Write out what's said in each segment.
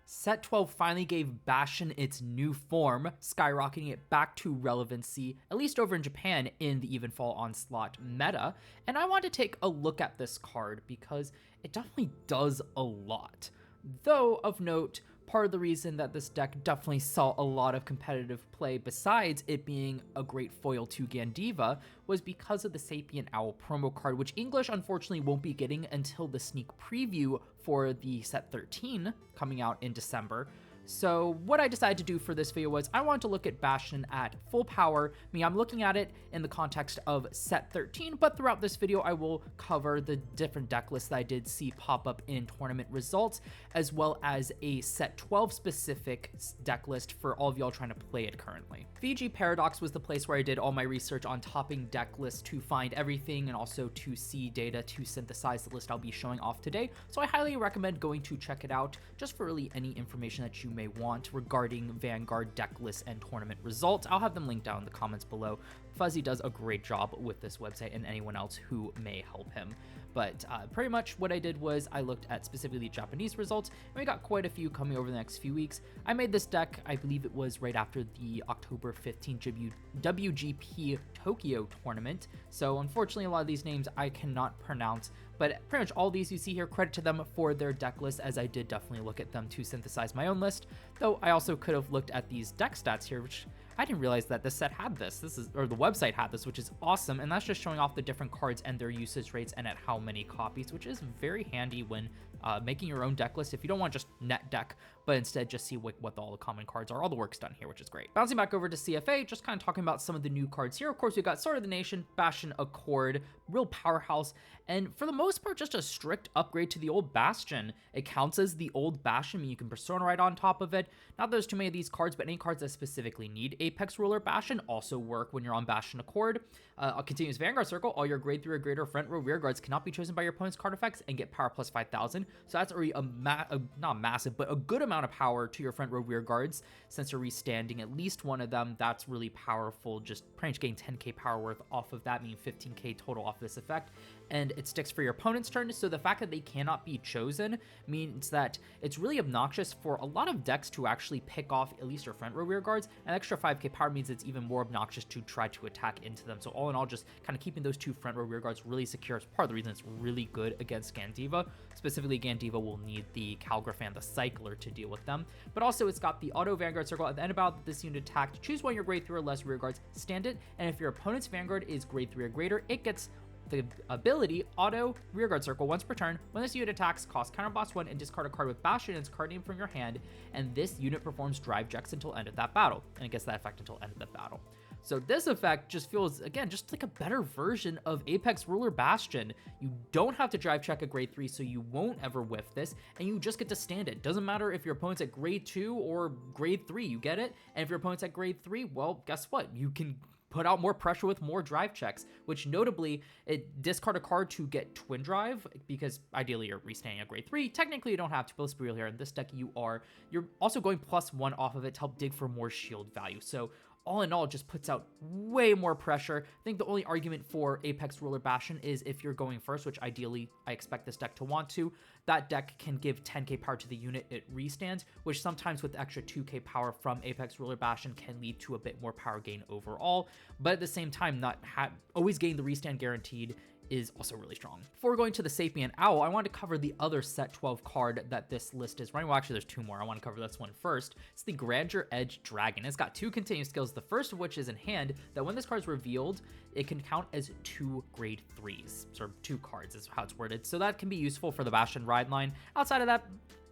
Set 12 finally gave Bastion its new form, skyrocketing it back to relevancy, at least over in Japan, in the Evenfall Onslaught meta, and I want to take a look at this card because it definitely does a lot. Though, of note, part of the reason that this deck definitely saw a lot of competitive play, besides it being a great foil to Gandiva, was because of the Sapient Owl promo card, which English unfortunately won't be getting until the sneak preview for the set 13 coming out in December. So what I decided to do for this video was I wanted to look at Bastion at full power. I'm looking at it in the context of set 13, but throughout this video I will cover the different deck lists that I did see pop up in tournament results, as well as a set 12 specific deck list for all of y'all trying to play it currently. VG Paradox was the place where I did all my research on topping deck lists to find everything and also to see data to synthesize the list I'll be showing off today. So I highly recommend going to check it out just for really any information that you may want regarding Vanguard deck lists and tournament results. I'll have them linked down in the comments below. Fuzzy does a great job with this website and anyone else who may help him. But pretty much what I did was I looked at specifically Japanese results, and we got quite a few coming over the next few weeks. I made this deck, I believe it was right after the October 15 WGP Tokyo tournament, so unfortunately a lot of these names I cannot pronounce, but pretty much all these you see here, credit to them for their deck list, as I did definitely look at them to synthesize my own list, though I also could have looked at these deck stats here, which I didn't realize that this set had this. Or the website had this, which is awesome, and that's just showing off the different cards and their usage rates and at how many copies, which is very handy when making your own deck list if you don't want just net deck, but instead just see what all the common cards are. All the work's done here, which is great. Bouncing back over to CFA, just kind of talking about some of the new cards here. Of course, we got Sword of the Nation, Bastion, Accord, real powerhouse, and for the most part, just a strict upgrade to the old Bastion. It counts as the old Bastion, I mean, you can Persona right on top of it. Not that there's too many of these cards, but any cards that specifically need Apex Ruler Bastion also work when you're on Bastion Accord. A continuous Vanguard Circle, all your grade 3 or greater front row rear guards cannot be chosen by your opponent's card effects and get power plus 5,000. So that's already not massive, but a good amount of power to your front row rear guards. Since you're restanding at least one of them, that's really powerful. Just pretty much getting 10k power worth off of that, meaning 15k total off this effect. And it sticks for your opponent's turn, so the fact that they cannot be chosen means that it's really obnoxious for a lot of decks to actually pick off at least your front row rear guards, and extra 5k power means it's even more obnoxious to try to attack into them. So all in all, just kind of keeping those two front row rear guards really secure is part of the reason it's really good against Gandiva. Specifically, Gandiva will need the Calgraph and the Cycler to deal with them, but also it's got the auto Vanguard Circle. At the end of this unit attacked, choose one of your grade 3 or less rear guards, stand it, and if your opponent's Vanguard is grade 3 or greater, it gets the ability Auto Rearguard Circle once per turn. When this unit attacks, cost counterblast 1 and discard a card with Bastion and its card name from your hand, and this unit performs drive checks until end of that battle, and it gets that effect until end of the battle. So this effect just feels, again, just like a better version of Apex Ruler Bastion. You don't have to drive check a grade 3, so you won't ever whiff this, and you just get to stand it. Doesn't matter if your opponent's at grade 2 or grade 3, you get it? And if your opponent's at grade 3, well, guess what? You can put out more pressure with more drive checks, which notably, it discard a card to get twin drive, because ideally you're restanding a grade 3. Technically you don't have to, but let's be real here. In this deck you're also going +1 off of it to help dig for more shield value. So all in all, it just puts out way more pressure. I think the only argument for Apex Ruler Bastion is if you're going first, which ideally I expect this deck to want to, that deck can give 10k power to the unit it restands, which sometimes with extra 2k power from Apex Ruler Bastion can lead to a bit more power gain overall, but at the same time, not always getting the restand guaranteed is also really strong. Before going to the Sapient Owl, I wanted to cover the other set 12 card that this list is running. Well, actually, there's two more. I want to cover this one first. It's the Grandeur Edge Dragon. It's got 2 continuous skills, the first of which is in hand, that when this card is revealed, it can count as 2 grade 3s, or 2 cards is how it's worded. So that can be useful for the Bastion ride line. Outside of that,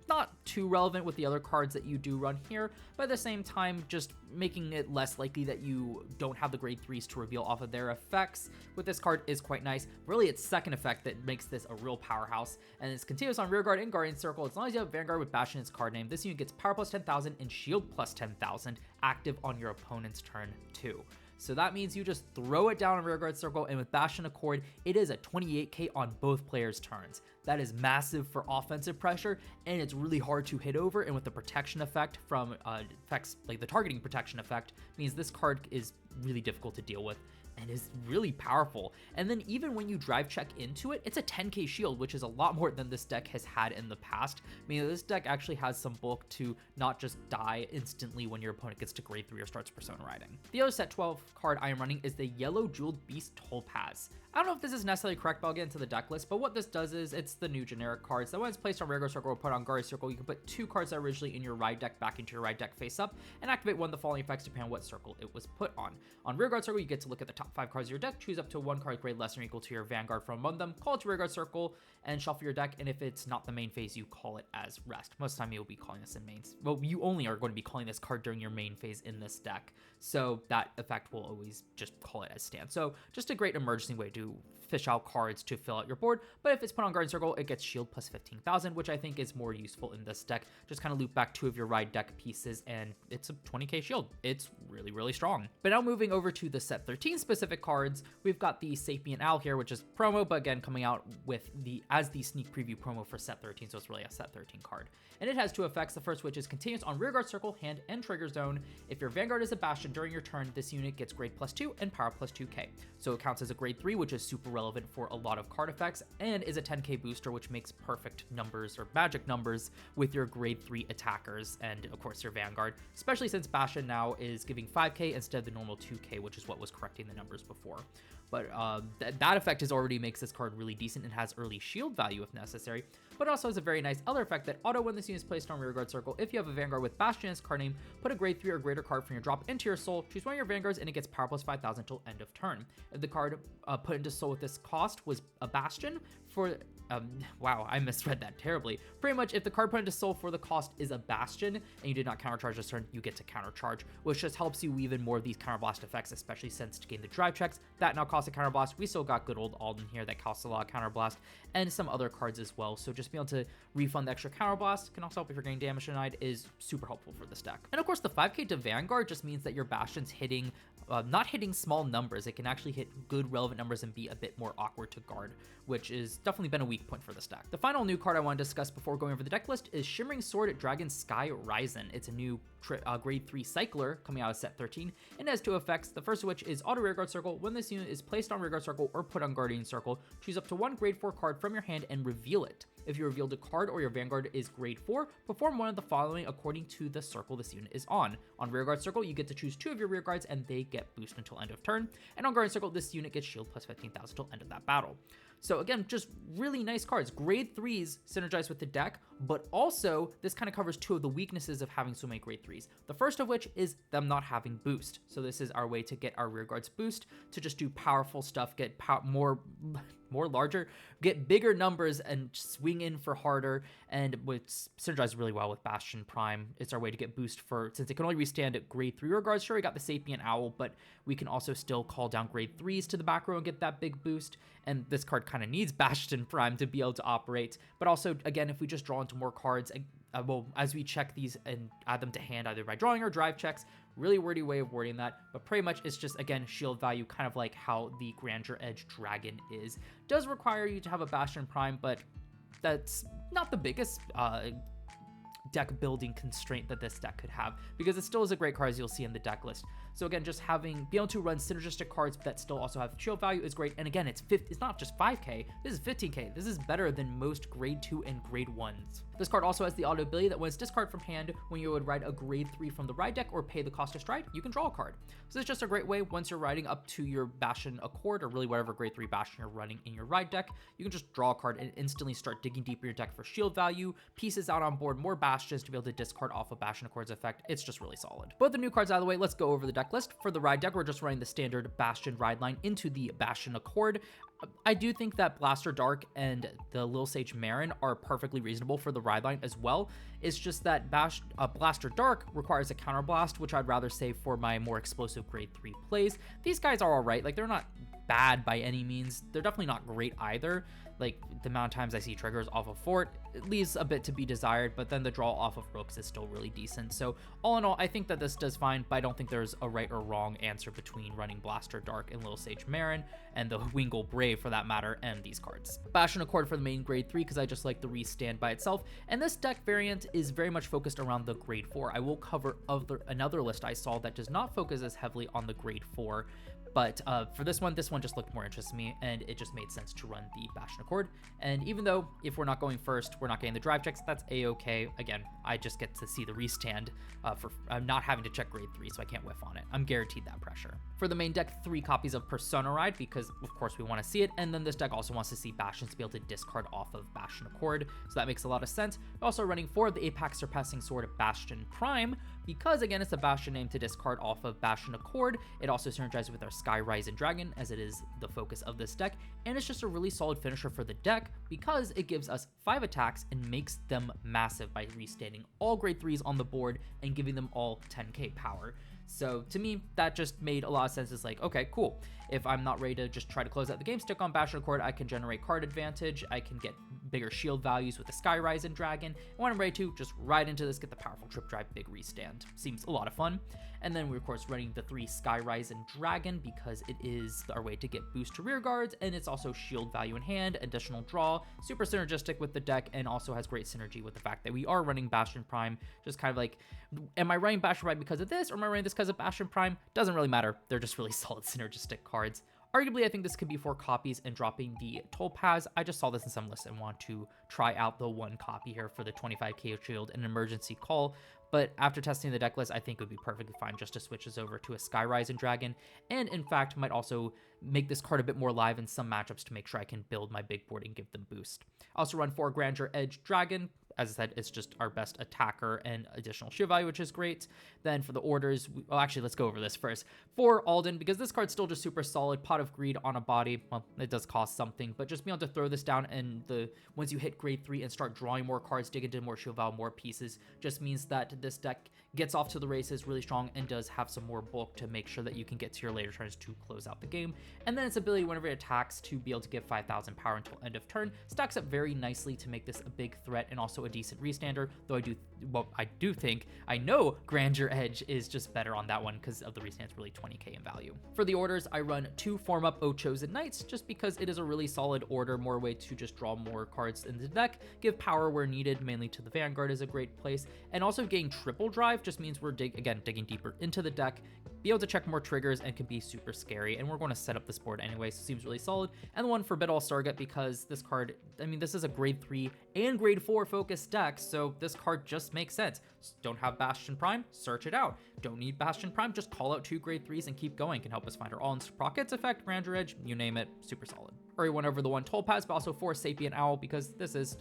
not too relevant with the other cards that you do run here, but at the same time, just making it less likely that you don't have the grade 3s to reveal off of their effects with this card is quite nice. Really, its second effect that makes this a real powerhouse, and it's continuous on Rearguard and Guardian Circle. As long as you have Vanguard with Bastion in its card name, this unit gets power plus 10,000 and shield plus 10,000 active on your opponent's turn too. So that means you just throw it down on Rearguard Circle, and with Bastion Accord, it is a 28k on both players' turns. That is massive for offensive pressure, and it's really hard to hit over, and with the protection effect from effects like the targeting protection effect, means this card is really difficult to deal with. and is really powerful. And then even when you drive check into it, it's a 10k shield, which is a lot more than this deck has had in the past. Meaning this deck actually has some bulk to not just die instantly when your opponent gets to grade 3 or starts Persona riding. The other set 12 card I am running is the Yellow Jeweled Beast Topaz. I don't know if this is necessarily correct, but I'll get into the deck list, but what this does is it's the new generic cards that when it's placed on Rearguard Circle or put on Guard Circle, you can put 2 cards that are originally in your ride deck back into your ride deck face up and activate one of the following effects depending on what circle it was put on. On Rearguard Circle, you get to look at the top 5 cards of your deck, choose up to 1 card grade less than or equal to your Vanguard from among them, call it to Rearguard Circle, and shuffle your deck, and if it's not the main phase, you call it as rest. Most of the time you'll be calling this in mains. Well, you only are going to be calling this card during your main phase in this deck, so that effect will always just call it as stand. So just a great emergency way to fish out cards to fill out your board, but if it's put on Guard Circle, it gets shield plus 15,000, which I think is more useful in this deck. Just kind of loop back 2 of your ride deck pieces, and it's a 20k shield. It's really, really strong. But now moving over to the set 13 specific cards, we've got the Sapient Owl here, which is promo, but again, coming out with as the sneak preview promo for set 13, so it's really a set 13 card. And it has 2 effects, the first which is continuous on Rearguard Circle, hand, and trigger zone. If your Vanguard is a Bastion during your turn, this unit gets grade plus 2 and power plus 2k. So it counts as a grade 3, which is super relevant for a lot of card effects, and is a 10k booster, which makes perfect numbers or magic numbers with your grade 3 attackers and of course your Vanguard, especially since Bastion now is giving 5k instead of the normal 2k, which is what was correcting the numbers before. But that effect already makes this card really decent and has early shield value if necessary, but also has a very nice other effect that auto when this unit is placed on Rearguard Circle. If you have a Vanguard with Bastion as card name, put a grade 3 or greater card from your drop into your soul, choose one of your Vanguards, and it gets power plus 5,000 until end of turn. If the card put into soul with this cost was a Bastion for wow, I misread that terribly. Pretty much, if the card put into soul for the cost is a Bastion and you did not countercharge this turn, you get to countercharge, which just helps you weave in more of these counterblast effects, especially since to gain the drive checks, that now costs a counterblast. We still got good old Alden here that costs a lot of counterblast, and some other cards as well. So just being able to refund the extra counterblast can also help if you're getting damage denied is super helpful for this deck. And of course, the 5k to Vanguard just means that your Bastion's hitting not hitting small numbers. It can actually hit good relevant numbers and be a bit more awkward to guard, which is definitely been a weak point for this deck. The final new card I want to discuss before going over the deck list is Shimmering Sword Dragon Sky Ryzen. It's a new grade 3 cycler coming out of set 13 and has 2 effects, the first of which is auto Rearguard Circle. When this unit is placed on Rearguard Circle or put on Guardian Circle, choose up to 1 grade 4 card from your hand and reveal it. If you revealed a card or your Vanguard is grade 4, perform one of the following according to the circle this unit is on. On Rearguard Circle, you get to choose 2 of your Rearguards and they get boost until end of turn. And on Guardian Circle, this unit gets shield plus 15,000 until end of that battle. So again, just really nice cards. Grade 3s synergize with the deck, but also this kind of covers 2 of the weaknesses of having so many grade 3s. The first of which is them not having boost. So this is our way to get our Rearguards boost, to just do powerful stuff, get more larger, get bigger numbers and swing in for harder, and which synergizes really well with Bastion Prime. It's our way to get boost for, since it can only restand at grade 3 Rearguards. Sure, we got the Sapient Owl, but we can also still call down grade 3s to the back row and get that big boost, and this card kind of needs Bastion Prime to be able to operate. But also, again, if we just draw into more cards, well, as we check these and add them to hand either by drawing or drive checks, really wordy way of wording that, but pretty much it's just, again, shield value, kind of like how the Grandeur Edge Dragon is. Does require you to have a Bastion Prime, but that's not the biggest deck building constraint that this deck could have, because it still is a great card, as you'll see in the deck list. So again, just being able to run synergistic cards that still also have shield value is great. And again, it's not just 5k, this is 15k. This is better than most grade 2 and grade 1s. This card also has the auto ability that when it's discard from hand, when you would ride a grade 3 from the ride deck or pay the cost to stride, you can draw a card. So it's just a great way, once you're riding up to your Bastion Accord, or really whatever grade 3 Bastion you're running in your ride deck, you can just draw a card and instantly start digging deep in your deck for shield value, pieces out on board, more Bastions to be able to discard off of Bastion Accord's effect. It's just really solid. Both the new cards out of the way, let's go over the deck list. For the ride deck, we're just running the standard Bastion ride line into the Bastion Accord. I do think that Blaster Dark and the Lil Sage Marin are perfectly reasonable for the ride line as well. It's just that Blaster Dark requires a counterblast, which I'd rather save for my more explosive grade 3 plays. These guys are alright, like they're not bad by any means. They're definitely not great either. Like the amount of times I see triggers off of Fort, it leaves a bit to be desired, but then the draw off of Rooks is still really decent. So all in all, I think that this does fine, but I don't think there's a right or wrong answer between running Blaster Dark and Lil Sage Marin, and the Wingull Brave for that matter, and these cards. Bastion Accord for the main grade 3, because I just like the restand by itself, and this deck variant is very much focused around the grade 4. I will cover another list I saw that does not focus as heavily on the grade 4, But for this one just looked more interesting to me, and it just made sense to run the Bastion Accord. And even though if we're not going first, we're not getting the drive checks, that's a-okay. Again, I just get to see the restand for not having to check grade 3, so I can't whiff on it. I'm guaranteed that pressure. For the main deck, 3 copies of Persona Ride, because of course we want to see it, and then this deck also wants to see Bastion to be able to discard off of Bastion Accord, so that makes a lot of sense. We're also running 4 of the Apex Surpassing Sword Bastion Prime, because again, it's a Bastion name to discard off of Bastion Accord. It also synergizes with our Sky Rising Dragon, as it is the focus of this deck, and it's just a really solid finisher for the deck, because it gives us 5 attacks and makes them massive by restanding all grade 3s on the board and giving them all 10k power. So to me, that just made a lot of sense. It's like, okay, cool. If I'm not ready to just try to close out the game, stick on Bastion Accord, I can generate card advantage, I can get bigger shield values with the Sky Rising Dragon, and when I'm ready to, just ride into this, get the powerful Trip Drive big restand. Seems a lot of fun. And then we're of course running the 3 Sky Rising Dragon, because it is our way to get boost to rear guards, and it's also shield value in hand, additional draw, super synergistic with the deck, and also has great synergy with the fact that we are running Bastion Prime. Just kind of like, am I running Bastion Prime because of this, or am I running this because of Bastion Prime? Doesn't really matter. They're just really solid synergistic cards. Arguably, I think this could be 4 copies and dropping the Topaz. I just saw this in some lists and want to try out the 1 copy here for the 25k shield and emergency call. But after testing the deck list, I think it would be perfectly fine just to switch this over to a Sky Rising Dragon, and in fact might also make this card a bit more live in some matchups to make sure I can build my big board and give them boost. I also run 4 Grandeur Edge Dragon. As I said, it's just our best attacker and additional shield value, which is great. Then for the orders, well, actually, let's go over this first. 4 Alden, because this card's still just super solid. Pot of Greed on a body. Well, it does cost something, but just being able to throw this down, and once you hit grade 3 and start drawing more cards, dig into more shield value, more pieces, just means that this deck gets off to the races really strong and does have some more bulk to make sure that you can get to your later turns to close out the game. And then its ability whenever it attacks to be able to give 5,000 power until end of turn stacks up very nicely to make this a big threat and also a decent restander, though I know Grandeur Edge is just better on that one because of the restand. It's really 20k in value. For the orders, I run 2 Form Up O Chosen Knights, just because it is a really solid order, more way to just draw more cards in the deck, give power where needed, mainly to the Vanguard is a great place, and also getting triple drive just means we're digging deeper into the deck, be able to check more triggers, and can be super scary, and we're going to set up this board anyway, so it seems really solid. And the one for Bidall Stargate, because this card, I mean, this is a grade 3 and grade 4 focused deck, so this card just makes sense. Don't have Bastion Prime? Search it out. Don't need Bastion Prime? Just call out 2 grade 3s and keep going. Can help us find our all-in Sprockets effect, Grandeur Edge, you name it, super solid. Already went over the 1 Topaz, but also 4 Sapient Owl, because this is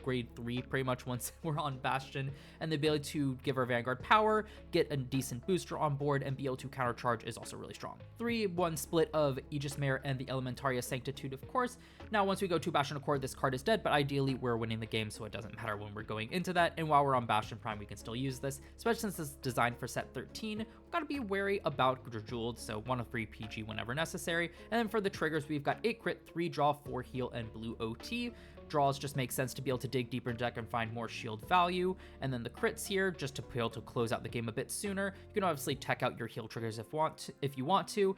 grade 3 pretty much once we're on Bastion, and the ability to give our Vanguard power, get a decent booster on board, and be able to countercharge is also really strong. 3-1 split of Aegis Mare and the Elementaria Sanctitude, of course. Now, once we go to Bastion Accord, this card is dead, but ideally we're winning the game, so it doesn't matter when we're going into that. And while we're on Bastion Prime, we can still use this, especially since it's designed for set 13. We've got to be wary about Jeweled, so 1 of 3 PG whenever necessary. And then for the triggers, we've got 8 crit, 3 draw, 4 heal, and blue OT. Draws just make sense to be able to dig deeper in deck and find more shield value. And then the crits here, just to be able to close out the game a bit sooner. You can obviously tech out your heal triggers if you want to.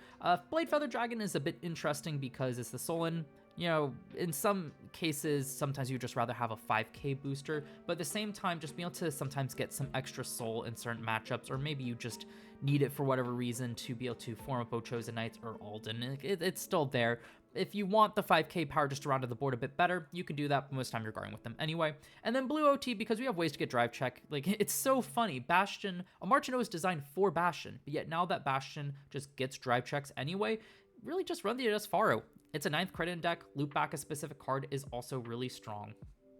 Blade Feather Dragon is a bit interesting because it's the Solon. You know, in some cases, sometimes you just rather have a 5k booster, but at the same time, just being able to sometimes get some extra soul in certain matchups, or maybe you just need it for whatever reason to be able to form up Chosen Knights or Alden. It's still there. If you want the 5k power just to round to the board a bit better, you can do that, but most of the time you're guarding with them anyway. And then blue OT, because we have ways to get drive check. Like, it's so funny. Bastion, Amarchino is designed for Bastion, but yet now that Bastion just gets drive checks anyway, really just run the Adesfaro. It's a 9th credit deck. Loop back a specific card is also really strong.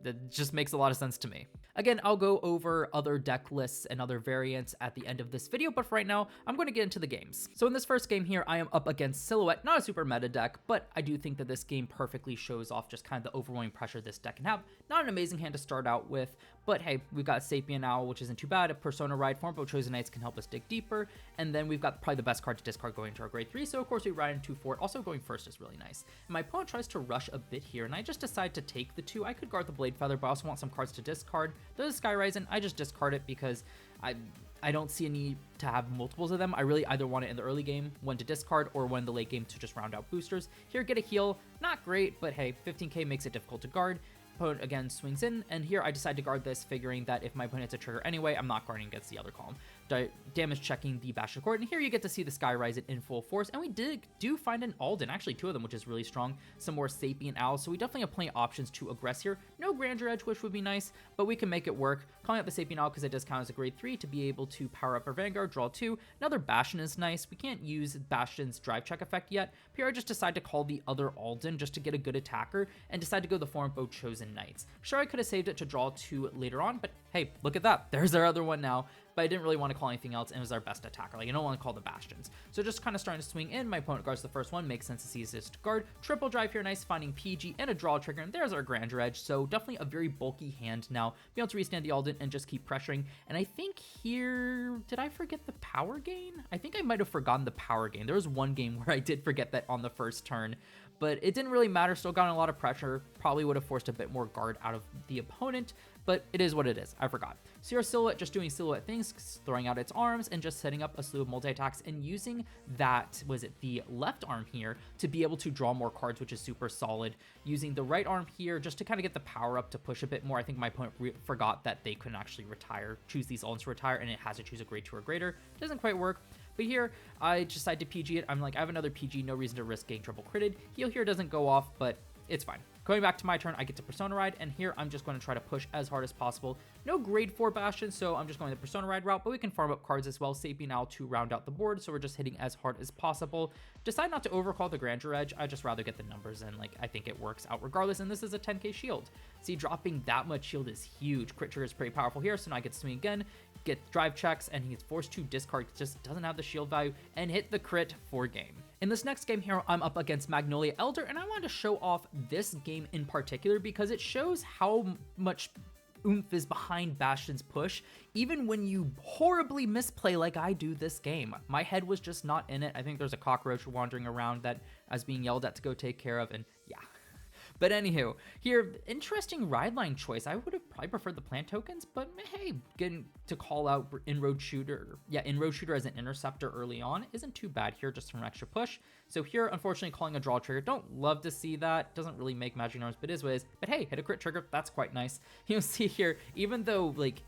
That just makes a lot of sense to me. Again, I'll go over other deck lists and other variants at the end of this video, but for right now, I'm going to get into the games. So in this first game here, I am up against Silhouette, not a super meta deck, but I do think that this game perfectly shows off just kind of the overwhelming pressure this deck can have. Not an amazing hand to start out with, but hey, we've got Sapient Owl, which isn't too bad. A Persona Ride form, but Chosen Knights can help us dig deeper. And then we've got probably the best card to discard going into our grade 3, so of course we ride into 4. Also going first is really nice. And my opponent tries to rush a bit here, and I just decide to take the 2. I could guard the Blade Feather, but I also want some cards to discard. There's a Sky Rising. I just discard it because I don't see a need to have multiples of them. I really either want it in the early game, one to discard, or one in the late game to just round out boosters. Here, get a heal. Not great, but hey, 15k makes it difficult to guard. opponent again swings in, and here I decide to guard this, figuring that if my opponent hits a trigger anyway, I'm not guarding against the other column. Damage checking the Bastion Court, and here you get to see the Sky Rise in full force, and we do find an Alden, actually 2 of them, which is really strong. Some more Sapient Owls, so we definitely have plenty of options to aggress here. No Grandeur Edge, which would be nice, but we can make it work. Calling out the Sapient Owl because it does count as a grade 3 to be able to power up our Vanguard, draw 2. Another Bastion is nice. We can't use Bastion's drive check effect yet. Here I just decide to call the other Alden just to get a good attacker, and decide to go the form of Chosen Knights. Sure, I could have saved it to draw 2 later on, but hey, look at that. There's our other one now. But I didn't really want to call anything else, and it was our best attacker. Like, I don't want to call the Bastions. So just kind of starting to swing in. My opponent guards the first one. Makes sense to see this to guard. Triple drive here, nice, finding PG and a draw trigger, and there's our Grandeur Edge. So definitely a very bulky hand now. Be able to restand the Alden and just keep pressuring. And I think here, did I forget the power gain? I think I might have forgotten the power gain. There was one game where I did forget that on the first turn, but it didn't really matter. Still got a lot of pressure. Probably would have forced a bit more guard out of the opponent, but it is what it is. I forgot. So your Silhouette just doing Silhouette things, throwing out its arms and just setting up a slew of multi-attacks and using that, was it the left arm here, to be able to draw more cards, which is super solid. Using the right arm here just to kind of get the power up to push a bit more. I think my opponent forgot that they couldn't actually choose these Aldens to retire, and it has to choose a grade 2 or greater. Doesn't quite work. But here, I decide to PG it. I'm like, I have another PG, no reason to risk getting triple critted. Heal here doesn't go off, but it's fine. Going back to my turn, I get to Persona Ride, and here I'm just going to try to push as hard as possible. No grade 4 Bastion, so I'm just going the Persona Ride route, but we can farm up cards as well. Sapient Owl to round out the board, so we're just hitting as hard as possible. Decide not to overcall the Grandeur Edge. I just rather get the numbers in. Like, I think it works out regardless, and this is a 10k shield. See, dropping that much shield is huge. Crit trigger is pretty powerful here, so now I get to swing again, get drive checks, and he's forced to discard, just doesn't have the shield value, and hit the crit for game. In this next game here, I'm up against Magnolia Elder, and I wanted to show off this game in particular because it shows how much oomph is behind Bastion's push, even when you horribly misplay like I do this game. My head was just not in it. I think there's a cockroach wandering around that I was being yelled at to go take care of, and yeah. But anywho, here, interesting ride line choice. I would have probably preferred the plant tokens, but hey, getting to call out Inroad Shooter, Inroad Shooter as an interceptor early on isn't too bad here, just some extra push. So here, unfortunately, calling a draw trigger, don't love to see that. Doesn't really make magic numbers, but is what it is. But hey, hit a crit trigger, that's quite nice. You'll see here, even though, like,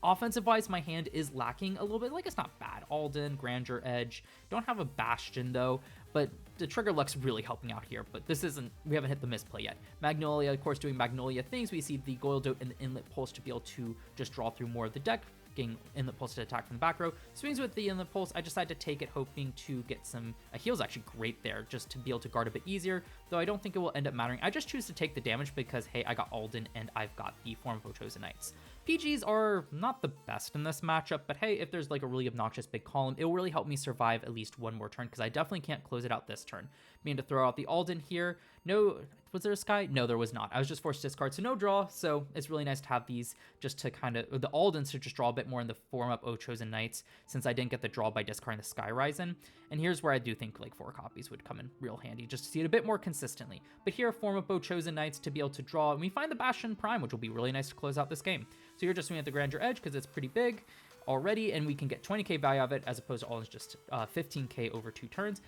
offensive-wise, my hand is lacking a little bit. Like, it's not bad. Alden, Grandeur Edge. Don't have a Bastion, though. But the trigger luck's really helping out here, but this isn't, we haven't hit the misplay yet. Magnolia, of course, doing Magnolia things. We see the Goildote and the Inlet Pulse to be able to just draw through more of the deck, getting Inlet Pulse to attack from the back row. Swings with the Inlet Pulse. I decide to take it, hoping to get some, a heal's actually great there, just to be able to guard a bit easier, though I don't think it will end up mattering. I just choose to take the damage because, hey, I got Alden and I've got the Form of Chosen Knights. PGs are not the best in this matchup, but hey, if there's like a really obnoxious big column, it will really help me survive at least one more turn, because I definitely can't close it out this turn. Meaning to throw out the Alden here. No, was there a Sky? No, there was not. I was just forced to discard, so no draw, so it's really nice to have these just to kind of, the Aldens to just draw a bit more in the form of Chosen Knights, since I didn't get the draw by discarding the Sky Risen. And here's where I do think like 4 copies would come in real handy, just to see it a bit more consistently. But here, a form of Chosen Knights to be able to draw, and we find the Bastion Prime, which will be really nice to close out this game. So you're just swinging at the Grandeur Edge because it's pretty big already, and we can get 20k value of it, as opposed to all just 15k over 2 turns.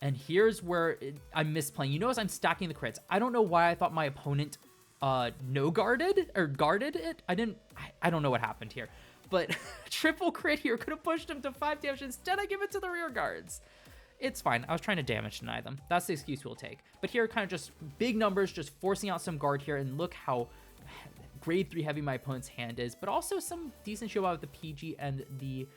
And here's where I'm misplaying. You notice I'm stacking the crits. I don't know why I thought my opponent no guarded or guarded it. I don't know what happened here, but triple crit here could have pushed him to 5 damage. Instead, I give it to the rear guards. It's fine. I was trying to damage deny them. That's the excuse we'll take. But here, kind of just big numbers, just forcing out some guard here, and look how grade 3 heavy my opponent's hand is, but also some decent shield out with the PG and the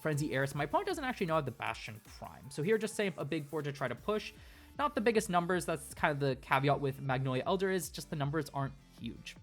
Frenzy Heiress. My opponent doesn't actually know I have the Bastion Prime. So here, just saying a big board to try to push. Not the biggest numbers. That's kind of the caveat with Magnolia Elder, is just the numbers aren't huge.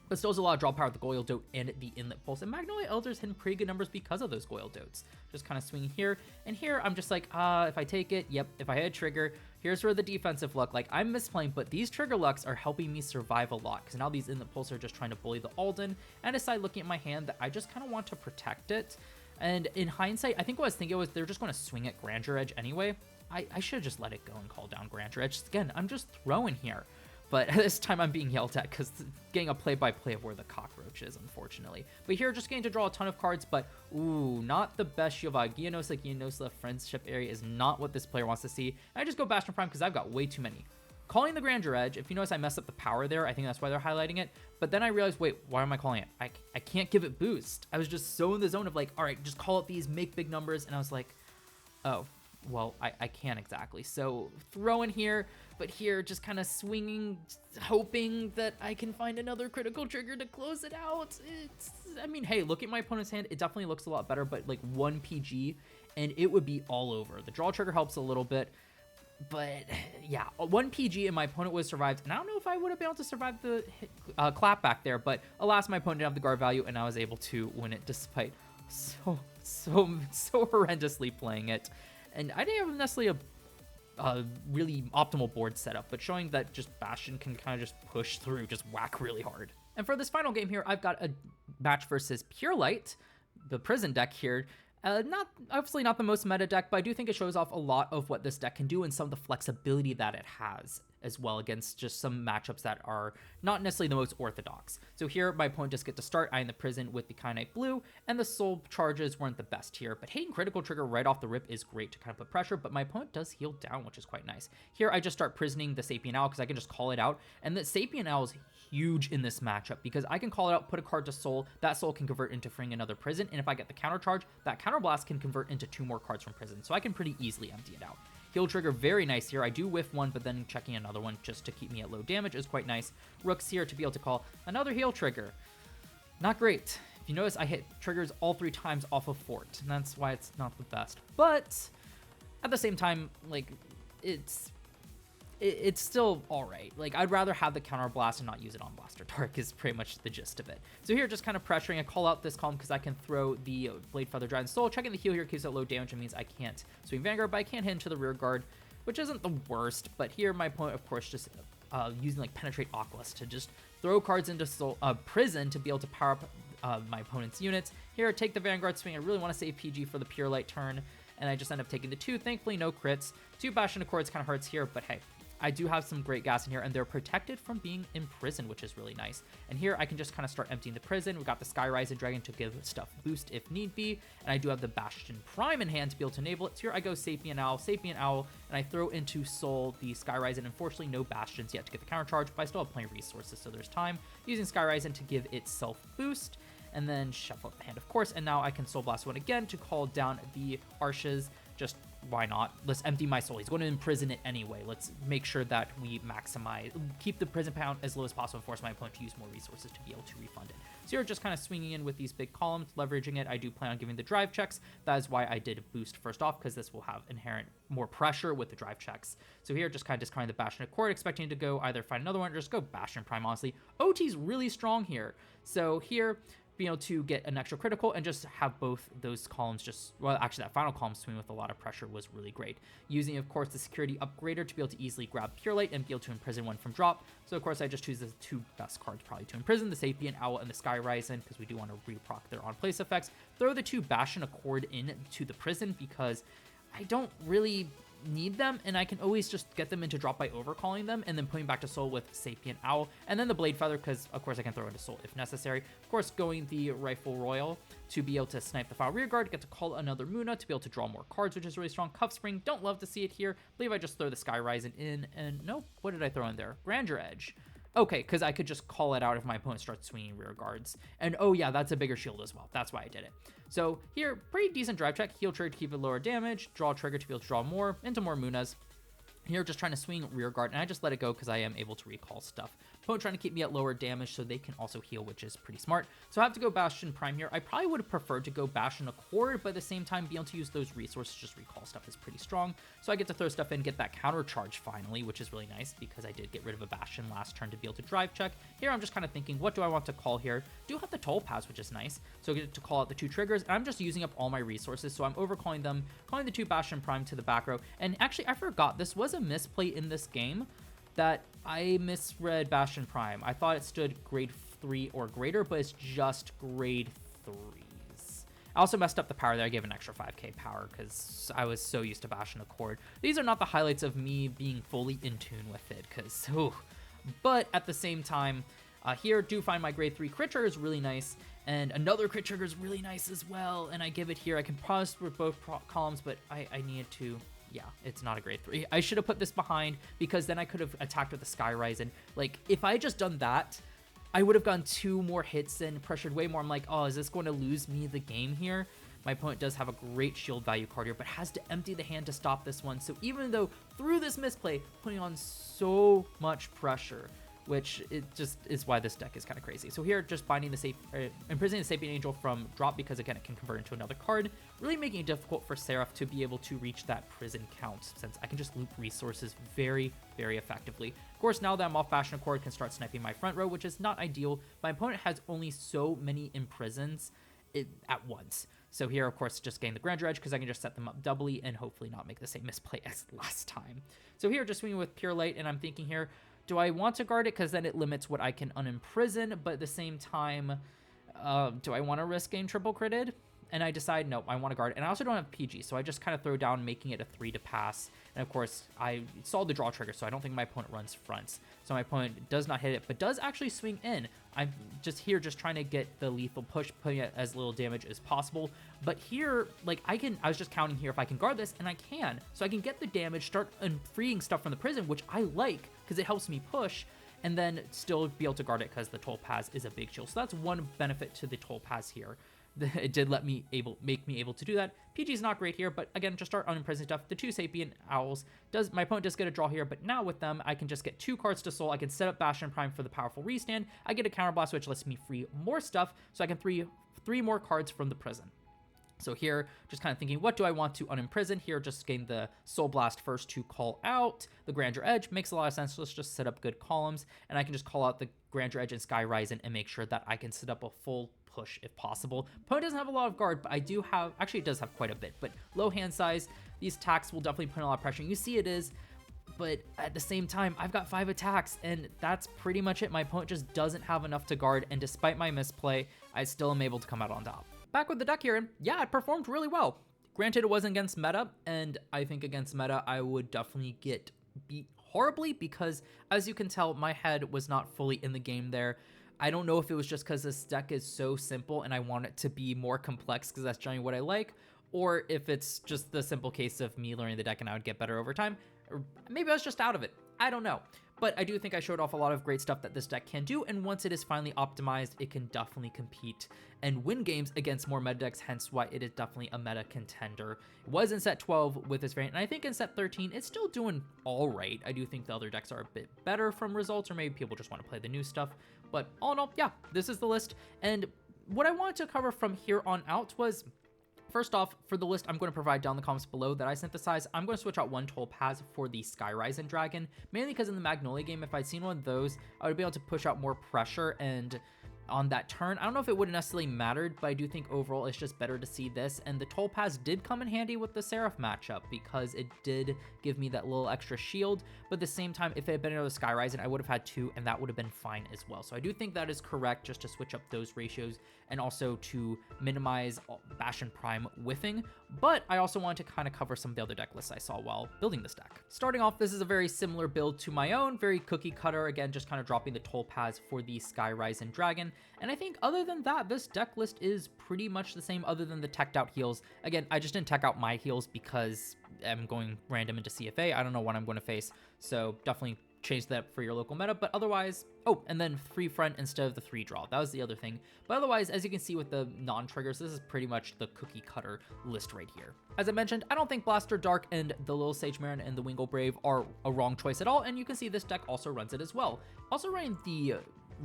But still has a lot of draw power with the Goildote and the Inlet Pulse. And Magnolia Elder's hitting pretty good numbers because of those Goildotes. Just kind of swinging here. And here, I'm just like, if I take it, yep. If I hit a trigger, here's where the defensive luck, like I'm misplaying, but these trigger lucks are helping me survive a lot. Because now these Inlet Pulse are just trying to bully the Alden. And I decide, looking at my hand, that I just kind of want to protect it. And in hindsight, I think what I was thinking was they're just going to swing at Grandeur Edge anyway. I should have just let it go and call down Grandeur Edge. Again, I'm just throwing here. But this time I'm being yelled at because getting a play-by-play of where the cockroach is, unfortunately. But here, just getting to draw a ton of cards, but ooh, not the best shield value. Geonosa Friendship Area is not what this player wants to see. And I just go Bastion Prime because I've got way too many. calling the Grandeur Edge. If you notice, I messed up the power there. I think that's why they're highlighting it. But then I realized, wait, why am I calling it? I can't give it boost. I was just so in the zone of like, all right, just call out these, make big numbers. And I was like, oh, well, I can't exactly. So throw in here, but here just kind of swinging, hoping that I can find another critical trigger to close it out. I mean, hey, look at my opponent's hand. It definitely looks a lot better, but like 1 PG and it would be all over. The draw trigger helps a little bit, but yeah, 1 PG and my opponent would have survived. And I don't know if I would have been able to survive the clap back there, but alas, my opponent didn't have the guard value and I was able to win it despite so horrendously playing it. And I didn't have necessarily a really optimal board setup, but showing that just Bastion can kind of just push through, just whack really hard. And for this final game here, I've got a match versus Pure Light, the prison deck here. Obviously not the most meta deck, but I do think it shows off a lot of what this deck can do and some of the flexibility that it has as well against just some matchups that are not necessarily the most orthodox. So here, my opponent just get to start. I in the prison with the Kyanite Blue, and the soul charges weren't the best here, but hitting critical trigger right off the rip is great to kind of put pressure, but my opponent does heal down, which is quite nice. Here, I just start prisoning the Sapient Owl because I can just call it out, and the Sapient Owl is huge in this matchup because I can call it out, put a card to soul, that soul can convert into freeing another prison, and if I get the counter charge, that counter blast can convert into 2 more cards from prison, so I can pretty easily empty it out. Heal trigger, very nice here. I do whiff one, but then checking another one just to keep me at low damage is quite nice. Rooks here to be able to call another heal trigger. Not great. If you notice, I hit triggers all 3 times off of Fort, and that's why it's not the best. But at the same time, like, it's still all right. Like, I'd rather have the counter blast and not use it on Blaster Dark is pretty much the gist of it. So here, just kind of pressuring. I call out this column because I can throw the Blade Feather Dragon Soul. Checking the heal here keeps it low damage. It means I can't swing Vanguard, but I can't hit into the rear guard, which isn't the worst. But here, my opponent, of course, just using like Penetrate Aquas to just throw cards into prison to be able to power up my opponent's units. Here, take the Vanguard swing. I really want to save PG for the Pure Light turn, and I just end up taking the 2. Thankfully, no crits. 2 Bastion Accords kind of hurts here, but hey, I do have some great gas in here, and they're protected from being imprisoned, which is really nice. And here, I can just kind of start emptying the prison. We got the Sky Rising Dragon to give stuff boost if need be, and I do have the Bastion Prime in hand to be able to enable it. So here I go Sapient Owl, and I throw into Soul the Sky Rising. Unfortunately, no Bastions yet to get the counter charge, but I still have plenty of resources, so there's time. Using Sky Rising to give itself boost, and then shuffle up the hand, of course, and now I can Soul Blast one again to call down the Arceus. Just why not? Let's empty my soul. He's going to imprison it anyway. Let's make sure that we maximize, keep the prison count as low as possible, and force my opponent to use more resources to be able to refund it. So you're just kind of swinging in with these big columns, leveraging it. I do plan on giving the drive checks. That is why I did boost first off, because this will have inherent more pressure with the drive checks. So here, just kind of discarding the Bastion Accord, expecting to go either find another one or just go Bastion Prime, honestly. OT's really strong here. So here, being able to get an extra critical and just have both those columns just, well, actually that final column swing with a lot of pressure was really great. Using, of course, the security upgrader to be able to easily grab Pure Light and be able to imprison one from drop. So, of course, I just choose the 2 best cards probably to imprison, the Sapient Owl and the Sky Rising, because we do want to re-proc their on-place effects. Throw the 2 Bastion Accord into the prison because I don't really need them, and I can always just get them into drop by overcalling them and then putting back to soul with Sapient Owl, and then the Blade Feather because of course I can throw into soul if necessary. Of course, going the Rifle Royal to be able to snipe the File Rear Guard, get to call another Muna to be able to draw more cards, which is really strong. Cuff Spring, don't love to see it here. I believe I just throw the Sky Rising in, and no, what did I throw in there? Grandeur Edge. Okay, because I could just call it out if my opponent starts swinging rear guards. And oh yeah, that's a bigger shield as well. That's why I did it. So here, pretty decent drive check. Heal trigger to keep it lower damage. Draw trigger to be able to draw more into more Munas. Here, just trying to swing rear guard, and I just let it go because I am able to recall stuff. Opponent trying to keep me at lower damage so they can also heal, which is pretty smart. So I have to go Bastion Prime here. I probably would have preferred to go Bastion Accord, but at the same time, being able to use those resources, just recall stuff is pretty strong. So I get to throw stuff in, get that counter charge finally, which is really nice because I did get rid of a Bastion last turn to be able to drive check. Here, I'm just kind of thinking, what do I want to call here? Do have the Toll Pass, which is nice. So I get to call out the 2 triggers, and I'm just using up all my resources, so I'm overcalling them, calling the 2 Bastion Prime to the back row. And actually, I forgot, this was a misplay in this game that I misread Bastion Prime. I thought it stood grade 3 or greater, but it's just grade 3s. I also messed up the power there. I gave an extra 5k power because I was so used to Bastion Accord. These are not the highlights of me being fully in tune with it, because, but at the same time, here, do find my grade 3 crit trigger is really nice, and another crit trigger is really nice as well, and I give it here. I can pause with both columns, but I needed to yeah, it's not a grade 3. I should have put this behind because then I could have attacked with the Sky Rise. And like, if I had just done that, I would have gotten 2 more hits and pressured way more. I'm like, oh, is this going to lose me the game here? My opponent does have a great shield value card here, but has to empty the hand to stop this one. So even though through this misplay, putting on so much pressure, which it just is why this deck is kind of crazy. So here, just binding the imprisoning the Sapient Angel from drop, because again, it can convert into another card, really making it difficult for Seraph to be able to reach that prison count, since I can just loop resources very, very effectively. Of course, now that I'm off Bastion Accord, can start sniping my front row, which is not ideal. My opponent has only so many imprisons at once. So here, of course, just getting the Grandeur Edge because I can just set them up doubly and hopefully not make the same misplay as last time. So here, just swinging with Pure Light, and I'm thinking here, do I want to guard it? Because then it limits what I can unimprison, but at the same time, do I want to risk getting triple critted? And I decide, no, I want to guard it. And I also don't have PG, so I just kind of throw down, making it a 3 to pass. And of course, I solved the draw trigger, so I don't think my opponent runs fronts. So my opponent does not hit it, but does actually swing in. I'm just here just trying to get the lethal push, putting it as little damage as possible. But here, like, I was just counting here if I can guard this, and I can. So I can get the damage, start freeing stuff from the prison, which I like, because it helps me push, and then still be able to guard it because the Topaz is a big shield. So that's one benefit to the Topaz here. It did make me able to do that. PG is not great here, but again, just start unimprisoned stuff. The 2 Sapient Owls, my opponent does get a draw here, but now with them, I can just get 2 cards to soul. I can set up Bastion Prime for the powerful restand. I get a counterblast, which lets me free more stuff, so I can three more cards from the prison. So here, just kind of thinking, what do I want to unimprison? Here, just getting the Soul Blast first to call out. The Grandeur Edge makes a lot of sense. So let's just set up good columns, and I can just call out the Grandeur Edge and Sky Rising and make sure that I can set up a full push if possible. Opponent doesn't have a lot of guard, but I do have, actually it does have quite a bit, but low hand size. These attacks will definitely put a lot of pressure. You see it is, but at the same time, I've got 5 attacks, and that's pretty much it. My opponent just doesn't have enough to guard, and despite my misplay, I still am able to come out on top. Back with the deck here, and yeah, it performed really well. Granted, it wasn't against meta, and I think against meta, I would definitely get beat horribly because, as you can tell, my head was not fully in the game there. I don't know if it was just because this deck is so simple and I want it to be more complex because that's generally what I like, or if it's just the simple case of me learning the deck and I would get better over time, or maybe I was just out of it. I don't know. But I do think I showed off a lot of great stuff that this deck can do, and once it is finally optimized, it can definitely compete and win games against more meta decks, hence why it is definitely a meta contender. It was in set 12 with this variant, and I think in set 13, it's still doing all right. I do think the other decks are a bit better from results, or maybe people just want to play the new stuff. But all in all, yeah, this is the list. And what I wanted to cover from here on out was, first off, for the list I'm going to provide down in the comments below that I synthesized, I'm going to switch out 1 Topaz for the Sky Rising Dragon, mainly because in the Magnolia game, if I'd seen one of those, I would be able to push out more pressure, and on that turn, I don't know if it would have necessarily mattered, but I do think overall it's just better to see this, and the Topaz did come in handy with the Seraph matchup because it did give me that little extra shield, but at the same time, if it had been another Sky Rising, I would have had 2, and that would have been fine as well. So I do think that is correct, just to switch up those ratios, and also to minimize Bastion Prime whiffing, but I also wanted to kind of cover some of the other deck lists I saw while building this deck. Starting off, this is a very similar build to my own, very cookie cutter, again, just kind of dropping the Topaz for the Sky Rising Dragon, and I think other than that, this deck list is pretty much the same other than the teched out heals. Again, I just didn't tech out my heals because I'm going random into CFA. I don't know what I'm going to face, so definitely change that for your local meta, but otherwise, oh, and then 3 front instead of the 3 draw. That was the other thing. But otherwise, as you can see with the non-triggers, this is pretty much the cookie cutter list right here. As I mentioned, I don't think Blaster Dark and the Little Sage Marin and the Wingle Brave are a wrong choice at all, and you can see this deck also runs it as well. Also running the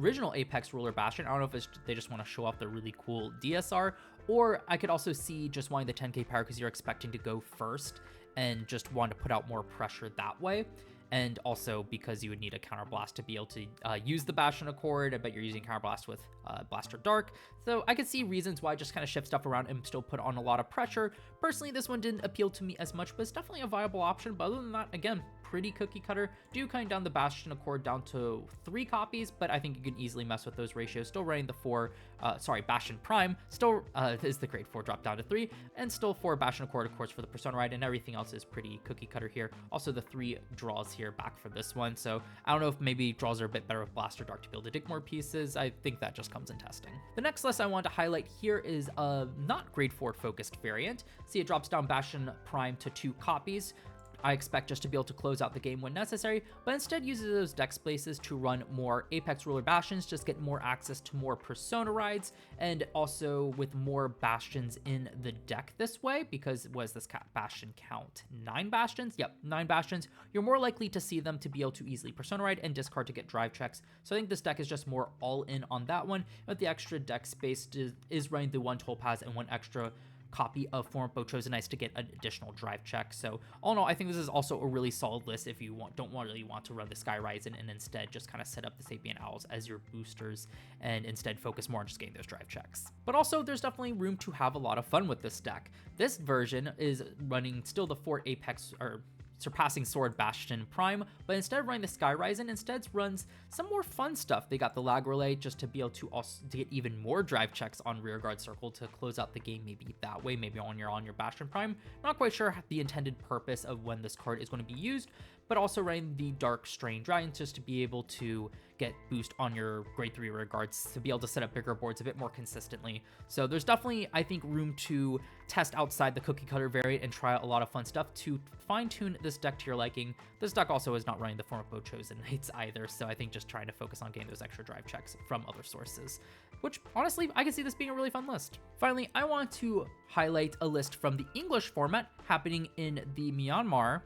original Apex Ruler Bastion. I don't know if they just want to show off the really cool DSR, or I could also see just wanting the 10k power because you're expecting to go first and just want to put out more pressure that way. And also because you would need a counterblast to be able to use the Bastion Accord, but you're using counterblast with Blaster Dark. So I could see reasons why I just kind of shift stuff around and still put on a lot of pressure. Personally, this one didn't appeal to me as much, but it's definitely a viable option. But other than that, again, pretty cookie cutter. Do kind down the Bastion Accord down to 3 copies, but I think you can easily mess with those ratios. Still running the Bastion Prime, still is the grade 4 drop down to 3, and still 4 Bastion Accord, of course, for the Persona Ride, and everything else is pretty cookie cutter here. Also, the 3 draws here back for this one, so I don't know if maybe draws are a bit better with Blaster Dark to be able to dig more pieces. I think that just comes in testing. The next list I want to highlight here is a not grade 4 focused variant. See, it drops down Bastion Prime to 2 copies. I expect just to be able to close out the game when necessary, but instead uses those deck spaces to run more Apex Ruler Bastions, just get more access to more Persona rides, and also with more Bastions in the deck this way, because was this Bastion count? 9 Bastions? Yep, 9 Bastions. You're more likely to see them to be able to easily Persona ride and discard to get drive checks. So I think this deck is just more all in on that one, with the extra deck space is running the 1 Topaz and 1 extra copy of Form of Chosen to get an additional drive check. So all in all, I think this is also a really solid list if you don't really want to run the Sky Ryzen and instead just kind of set up the Sapient Owls as your boosters and instead focus more on just getting those drive checks. But also there's definitely room to have a lot of fun with this deck. This version is running still the 4 Apex or Surpassing Sword Bastion Prime, but instead of running the Sky Ryzen, instead runs some more fun stuff. They got the Lagrele just to be able to also to get even more drive checks on Rearguard Circle to close out the game maybe that way, maybe on your Bastion Prime. Not quite sure the intended purpose of when this card is going to be used, but also running the Dark Strain Dragons just to be able to get boost on your grade 3 rearguards to be able to set up bigger boards a bit more consistently. So there's definitely, I think, room to test outside the cookie cutter variant and try out a lot of fun stuff to fine tune this deck to your liking. This deck also is not running the Form of Chosen Knights either, so I think just trying to focus on getting those extra drive checks from other sources, which honestly, I can see this being a really fun list. Finally, I want to highlight a list from the English format happening in the Myanmar.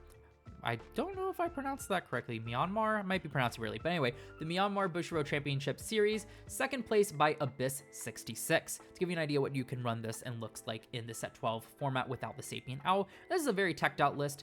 I don't know if I pronounced that correctly. Myanmar? I might be pronouncing weirdly. But anyway, the Myanmar Bushiroad Championship Series, second place by Abyss66. To give you an idea what you can run this and looks like in the set 12 format without the Sapient Owl. This is a very teched out list.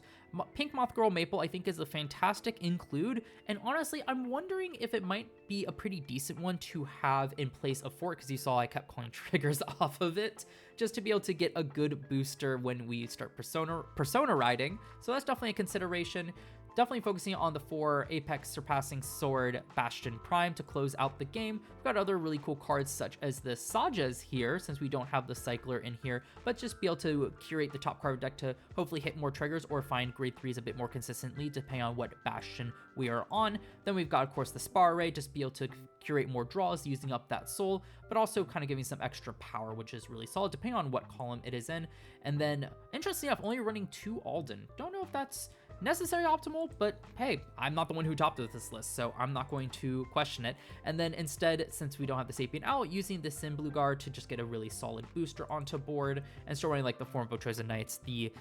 Pink Moth Girl Maple, I think, is a fantastic include, and honestly, I'm wondering if it might be a pretty decent one to have in place of Fort, because you saw I kept calling triggers off of it, just to be able to get a good booster when we start Persona riding, so that's definitely a consideration. Definitely focusing on the 4 Apex Surpassing Sword Bastion Prime to close out the game. We've got other really cool cards such as the Sajas here, since we don't have the Cycler in here, but just be able to curate the top card deck to hopefully hit more triggers or find grade 3s a bit more consistently depending on what Bastion we are on. Then we've got, of course, the Spar Array, just be able to curate more draws using up that soul, but also kind of giving some extra power, which is really solid depending on what column it is in. And then, interestingly enough, only running 2 Alden. Don't know if that's necessarily optimal, but hey, I'm not the one who topped this list, so I'm not going to question it. And then instead, since we don't have the Sapient Owl, using the Sin Blue Guard to just get a really solid booster onto board, and still running like the Form of Chosen Knights, the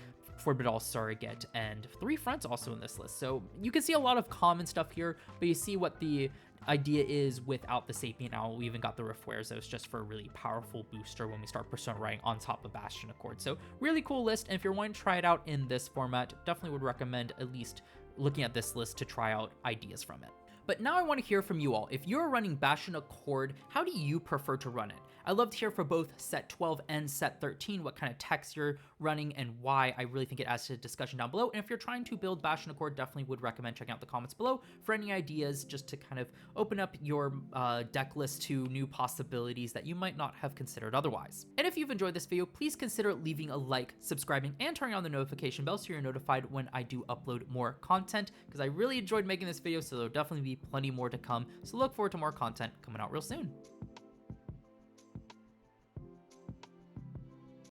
Forbidal Surrogate, and 3 fronts also in this list. So you can see a lot of common stuff here, but you see what the idea is without the Sapient Owl. We even got the Refuerzos just for a really powerful booster when we start Persona riding on top of Bastion Accord. So really cool list, and if you're wanting to try it out in this format, definitely would recommend at least looking at this list to try out ideas from it. But now I want to hear from you all. If you're running Bastion Accord, how do you prefer to run it? I'd love to hear for both set 12 and set 13 what kind of techs you're running and why. I really think it adds to the discussion down below. And if you're trying to build Bastion Accord, definitely would recommend checking out the comments below for any ideas just to kind of open up your deck list to new possibilities that you might not have considered otherwise. And if you've enjoyed this video, please consider leaving a like, subscribing, and turning on the notification bell so you're notified when I do upload more content, because I really enjoyed making this video, so there'll definitely be plenty more to come. So look forward to more content coming out real soon.